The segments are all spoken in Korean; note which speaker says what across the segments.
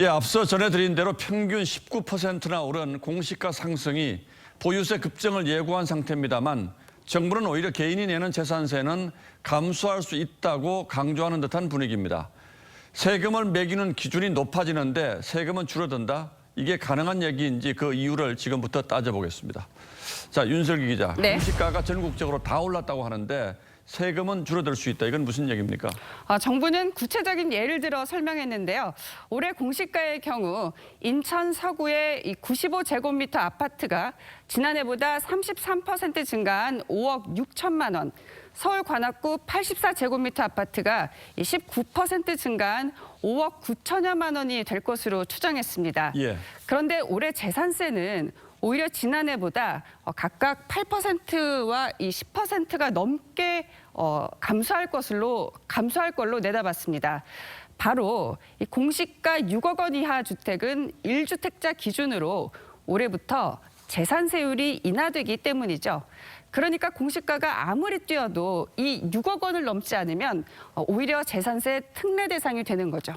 Speaker 1: 예, 앞서 전해드린 대로 평균 19%나 오른 공시가 상승이 보유세 급증을 예고한 상태입니다만 정부는 오히려 개인이 내는 재산세는 감수할 수 있다고 강조하는 듯한 분위기입니다. 세금을 매기는 기준이 높아지는데 세금은 줄어든다? 이게 가능한 얘기인지 그 이유를 지금부터 따져보겠습니다. 자, 윤슬기 기자.
Speaker 2: 네.
Speaker 1: 공시가가 전국적으로 다 올랐다고 하는데 세금은 줄어들 수 있다. 이건 무슨 얘기입니까?
Speaker 2: 정부는 구체적인 예를 들어 설명했는데요. 올해 공시가의 경우 인천 서구의 이 95제곱미터 아파트가 지난해보다 33% 증가한 5억 6천만 원, 서울 관악구 84제곱미터 아파트가 19% 증가한 5억 9천여만 원이 될 것으로 추정했습니다.
Speaker 1: 예.
Speaker 2: 그런데 올해 재산세는 오히려 지난해보다 각각 8%와 이 10%가 넘게 감소할 걸로 내다봤습니다. 바로 이 공시가 6억 원 이하 주택은 1주택자 기준으로 올해부터 재산세율이 인하되기 때문이죠. 그러니까 공시가가 아무리 뛰어도 이 6억 원을 넘지 않으면 오히려 재산세 특례 대상이 되는 거죠.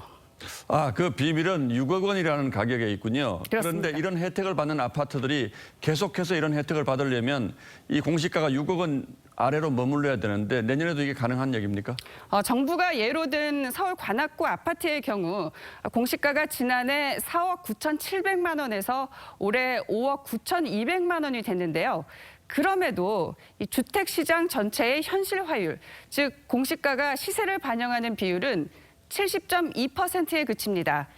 Speaker 1: 그 비밀은 6억 원이라는 가격에 있군요.
Speaker 2: 그렇습니다.
Speaker 1: 그런데 이런 혜택을 받는 아파트들이 계속해서 이런 혜택을 받으려면 이 공시가가 6억 원 아래로 머물러야 되는데 내년에도 이게 가능한 얘기입니까?
Speaker 2: 정부가 예로 든 서울 관악구 아파트의 경우 공시가가 지난해 4억 9,700만 원에서 올해 5억 9,200만 원이 됐는데요. 그럼에도 이 주택시장 전체의 현실화율, 즉 공시가가 시세를 반영하는 비율은 70.2%에 그칩니다.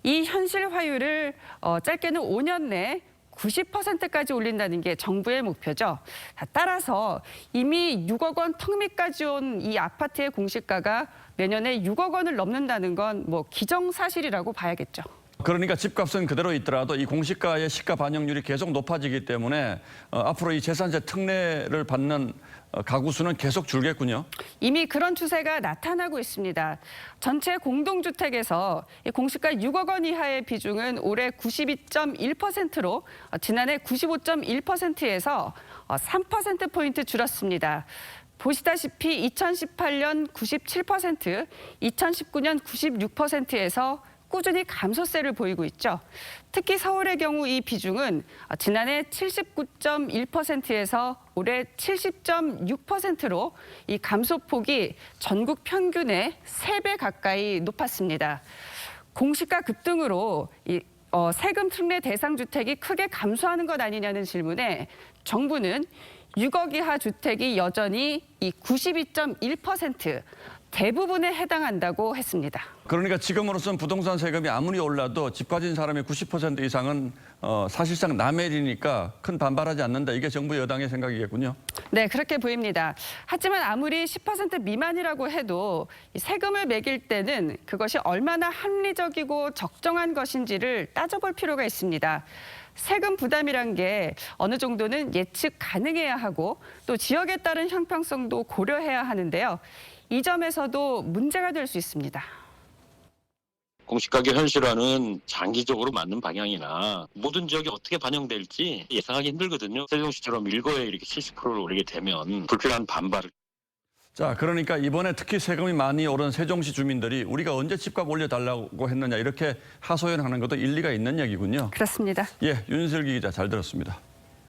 Speaker 2: 이 현실화율을 짧게는 5년 내 90%까지 올린다는 게 정부의 목표죠. 따라서 이미 6억 원 턱밑까지 온 이 아파트의 공시가가 내년에 6억 원을 넘는다는 건 뭐 기정사실이라고 봐야겠죠.
Speaker 1: 그러니까 집값은 그대로 있더라도 이 공시가의 시가 반영률이 계속 높아지기 때문에 앞으로 이 재산세 특례를 받는 가구 수는 계속 줄겠군요.
Speaker 2: 이미 그런 추세가 나타나고 있습니다. 전체 공동주택에서 이 공시가 6억 원 이하의 비중은 올해 92.1%로 지난해 95.1%에서 3%포인트 줄었습니다. 보시다시피 2018년 97%, 2019년 96%에서 꾸준히 감소세를 보이고 있죠. 특히 서울의 경우 이 비중은 지난해 79.1%에서 올해 70.6%로 이 감소폭이 전국 평균의 3배 가까이 높았습니다. 공시가 급등으로 세금 특례 대상 주택이 크게 감소하는 것 아니냐는 질문에 정부는 6억 이하 주택이 여전히 이 92.1% 대부분에 해당한다고 했습니다.
Speaker 1: 그러니까 지금으로서는 부동산 세금이 아무리 올라도 집 가진 사람의 90% 이상은 사실상 남의 일이니까 큰 반발하지 않는다. 이게 정부 여당의 생각이겠군요.
Speaker 2: 네, 그렇게 보입니다. 하지만 아무리 10% 미만이라고 해도 세금을 매길 때는 그것이 얼마나 합리적이고 적정한 것인지를 따져볼 필요가 있습니다. 세금 부담이란 게 어느 정도는 예측 가능해야 하고 또 지역에 따른 형평성도 고려해야 하는데요. 이 점에서도 문제가 될 수 있습니다.
Speaker 3: 공시가격 현실화는 장기적으로 맞는 방향이나 모든 지역에 어떻게 반영될지 예상하기 힘들거든요. 세종시처럼 일거에 이렇게 70%를 오르게 되면 불필요한 반발을.
Speaker 1: 자, 그러니까 이번에 특히 세금이 많이 오른 세종시 주민들이 우리가 언제 집값 올려달라고 했느냐 이렇게 하소연하는 것도 일리가 있는 얘기군요.
Speaker 2: 그렇습니다.
Speaker 1: 예, 윤슬기 기자 잘 들었습니다.